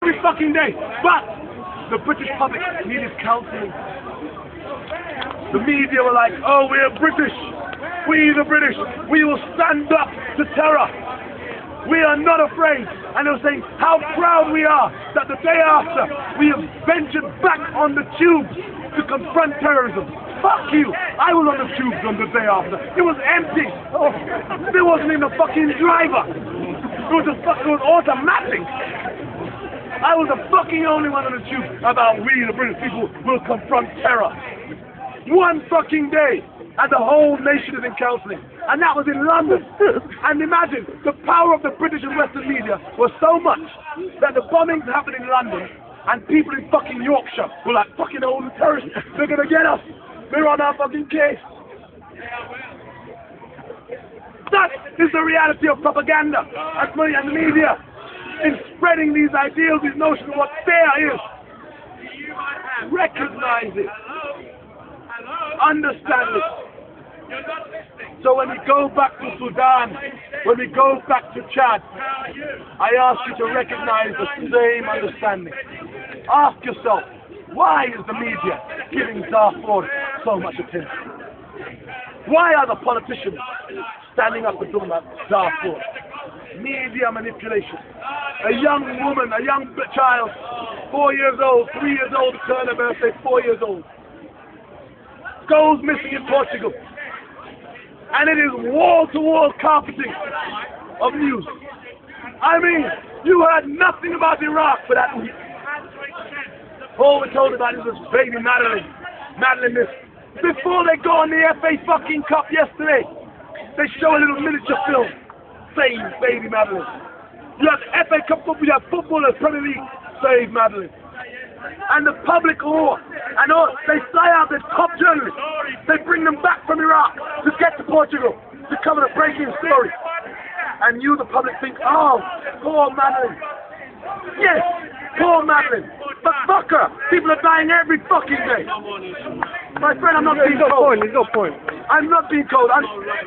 every fucking day. But the British public needed counselling. The media were like, oh, we're British. We the British, we will stand up to terror. We are not afraid. And they were saying how proud we are that the day after we have ventured back on the tubes to confront terrorism. Fuck you! I was on the tubes on the day after. It was empty. There wasn't even a fucking driver. It was automatic. I was the fucking only one on the tube about we, the British people, will confront terror. One fucking day, and the whole nation is in counselling. And that was in London. And imagine, the power of the British and Western media was so much that the bombings happened in London, and people in fucking Yorkshire were like, fucking old terrorists, they're gonna get us. They're on our fucking case. That is the reality of propaganda and the media in spreading these ideals, these notions of what fair is. Recognize it. Understand it. So when we go back to Sudan, when we go back to Chad, I ask you to recognize the same understanding. Ask yourself, why is the media giving Darfur so much attention? Why are the politicians standing up and talking about Darfur? Media manipulation. A young woman, a young child, 4 years old, 3 years old, turn her birthday, 4 years old, goes missing in Portugal. And it is wall-to-wall carpeting of news. I mean, you heard nothing about Iraq for that week. All we're told about is this baby Madeline this. Before they go on the FA fucking Cup yesterday, they show a little miniature film. Save baby Madeline. You have FA Cup football, you have footballers, Premier League, save Madeline. And the public all, they fly out the top journalists. They bring them back from Iraq to get to Portugal to cover the breaking story. And you, the public, think, oh, poor Madeline. Yes, poor Madeline. But fuck her. People are dying every fucking day. My friend, I'm not being cold. There's no point. I'm not being cold.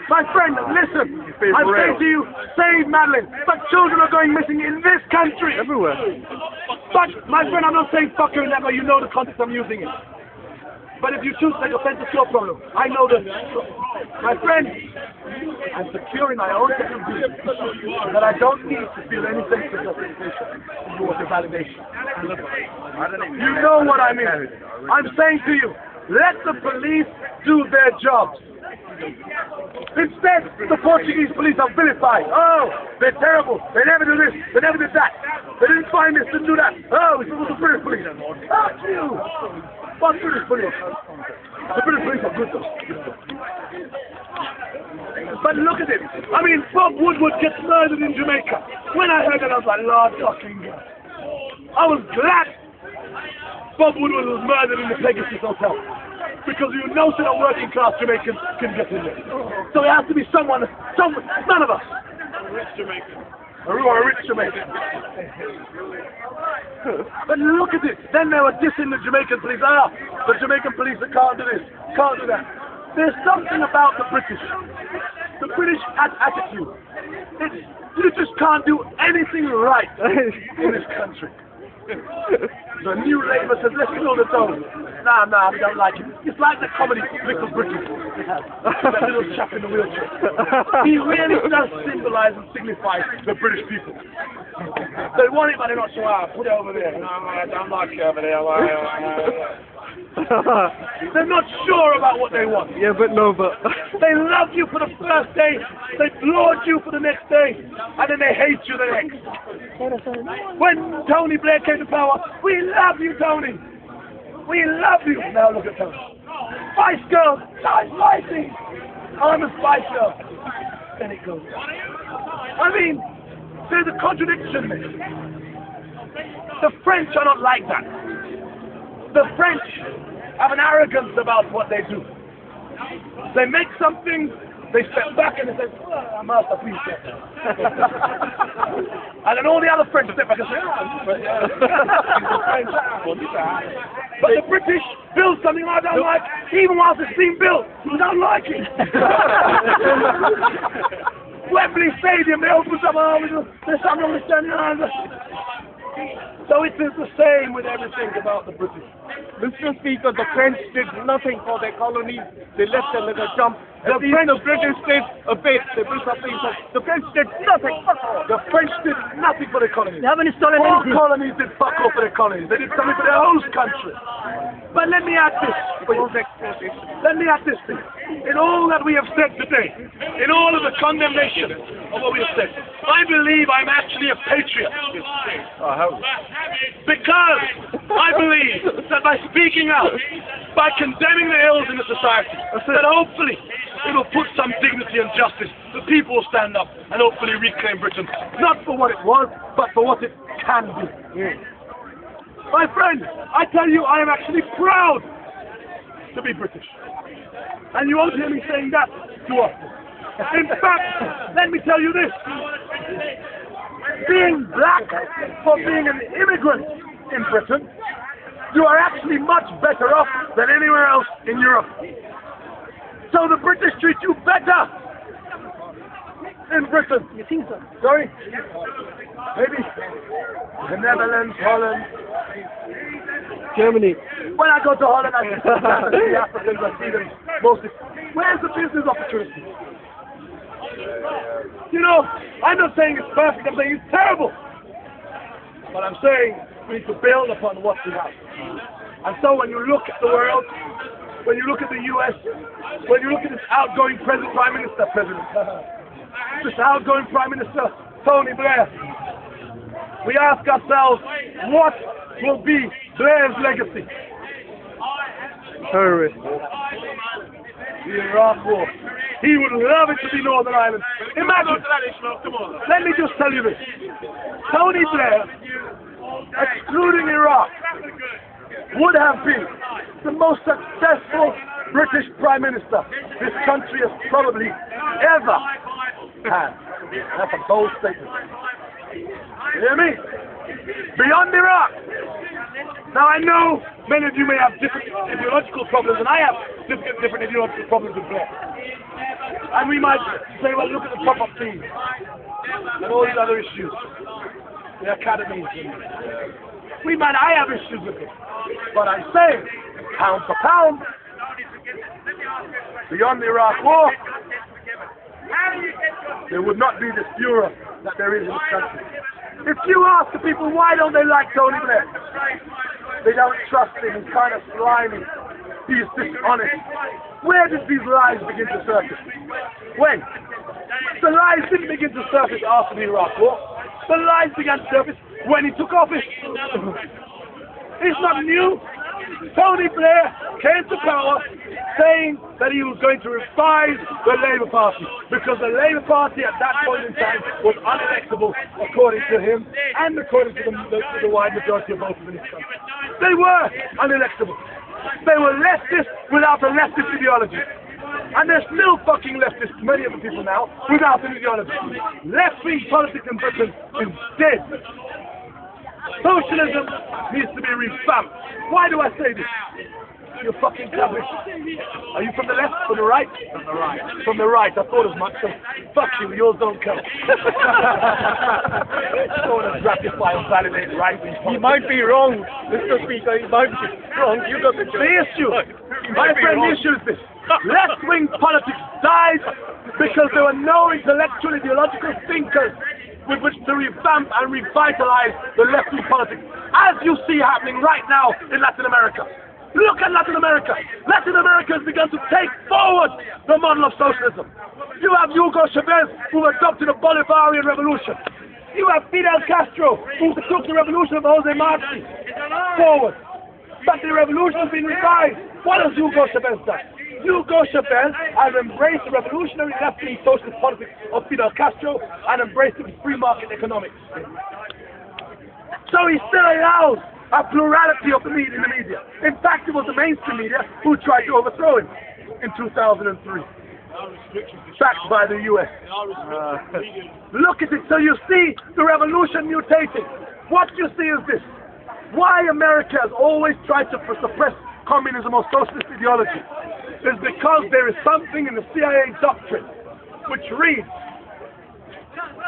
My friend, listen. I'm saying to you, save Madeline. But children are going missing in this country. Everywhere. But, my friend, I'm not saying fuck her in that way. You know the context I'm using it. But if you choose to take offense, it's your problem. I know that. My friend, I'm secure in my own technology that I don't need to feel any sense of justification towards the validation. You know what I mean. I'm saying to you, let the police do their jobs. Instead, the Portuguese police are vilified. Oh, they're terrible. They never do this. They never did that. They didn't find this, didn't do that. Oh, it's the British police. Fuck you. Fuck British police. The British police are good though. But look at it. I mean, Bob Woodward gets murdered in Jamaica. When I heard that, I was like, Lord fucking God. I was glad Bob Woodward was murdered in the Pegasus Hotel. Because you know that a working class Jamaicans can get in there. So it has to be someone, none of us. A rich Jamaican. Or a rich Jamaican. But look at it. Then they were dissing the Jamaican police. Ah, the Jamaican police that can't do this, can't do that. There's something about the British. The British attitude. You just can't do anything right in this country. The new Labour says, let's fill the dome. Nah, we don't like it. It's like the comedy Little Britain. That little chap in the wheelchair. He really does symbolise and signify the British people. They want it, but they're not sure. Put it over there. No, I don't like it over there. They're not sure about what they want. Yeah, but they love you for the first day, they laud you for the next day, and then they hate you the next. When Tony Blair came to power, we love you, Tony. We love you. Now look at Tony. Spice Girls, I'm spicy. I'm a Spice Girl. Then it goes. I mean, there's a contradiction there. The French are not like that. The French have an arrogance about what they do. They make something, they step back and they say, oh, masterpiece. And then all the other French step back and say, but the British build something I don't like, even whilst it's being built, I don't like it. Wembley Stadium, they open up, there's something on the stand. So it is the same with everything about the British. Mr. Speaker, the French did nothing for their colonies. They left them at a jump. The British did a bit. They built up things. The French did nothing. The French did nothing for their colonies. They haven't stolen All anything. colonies did fuck all for their colonies. They did something for their host country. But let me add this. Let me add this thing. In all that we have said today, in all of the condemnation of what we have said, I believe I'm actually a patriot. Because I believe that by speaking out, by condemning the ills in the society, that hopefully it will put some dignity and justice. The people will stand up and hopefully reclaim Britain, not for what it was, but for what it can be. My friend, I tell you, I am actually proud to be British. And you won't hear me saying that too often. In fact, let me tell you this. Being black for being an immigrant in Britain, you are actually much better off than anywhere else in Europe. So the British treat you better in Britain. You think so? Sorry? Maybe the Netherlands, Holland, Germany. when I go to Holland, I see the Africans, I see them mostly. Where's the business opportunity? You know, I'm not saying it's perfect, I'm saying it's terrible. But I'm saying we need to build upon what we have. And so when you look at the world, when you look at the US, when you look at this outgoing Prime Minister, this outgoing Prime Minister, Tony Blair, we ask ourselves, what will be Blair's legacy? Terrorist. The Iraq War. He would love it to be Northern Ireland. Imagine. Let me just tell you this. Tony Blair, excluding Iraq, would have been the most successful British Prime Minister this country has probably ever had. That's a bold statement. You hear me? Beyond Iraq. Now I know many of you may have different ideological problems, and I have different ideological problems with Blair. And we might say, well, look at the top-up fees and all these other issues, the academies. I have issues with it, but I'm saying, pound for pound, beyond the Iraq War, there would not be this furor that there is in this country. If you ask the people why don't they like Tony Blair, they don't trust him, he's kind of slimy, he's dishonest. Where did these lies begin to surface? When? The lies didn't begin to surface after the Iraq War. The lies began to surface when he took office. It's not new. Tony Blair came to power saying that he was going to revise the Labour Party because the Labour Party at that point in time was unelectable according to him and according to the wide majority of voters in this country. They were unelectable. They were leftist without a leftist ideology. And they're still fucking leftists, many of the people now, without an ideology. Left-wing politics in Britain is dead. Socialism needs to be revamped. Why do I say this? You fucking cabbage. Are you from the left? From the right? From the right. From the right. I thought as much. So fuck you. Yours don't count. Don't want to gratify and validate right-wing politics. He might be wrong, Mr. Speaker. He might be wrong. You got the issue. My friend, the issue is this. Left-wing politics died because there were no intellectual, ideological thinkers with which to revamp and revitalize the left-wing politics, as you see happening right now in Latin America. Look at Latin America. Latin America has begun to take forward the model of socialism. You have Hugo Chavez, who adopted a Bolivarian revolution. You have Fidel Castro, who took the revolution of Jose Marti forward. But the revolution has been revised. What has Hugo Chavez done? Hugo Chavez has embraced the revolutionary left-wing socialist politics of Fidel Castro and embraced the free market economics. So he still allows a plurality of the media in the media. In fact, it was the mainstream media who tried to overthrow him in 2003. Backed by the US. Look at it. So you see the revolution mutating. What you see is this. Why America has always tried to suppress communism or socialist ideology is because there is something in the CIA doctrine which reads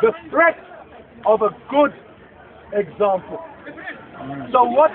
the threat of a good example. So what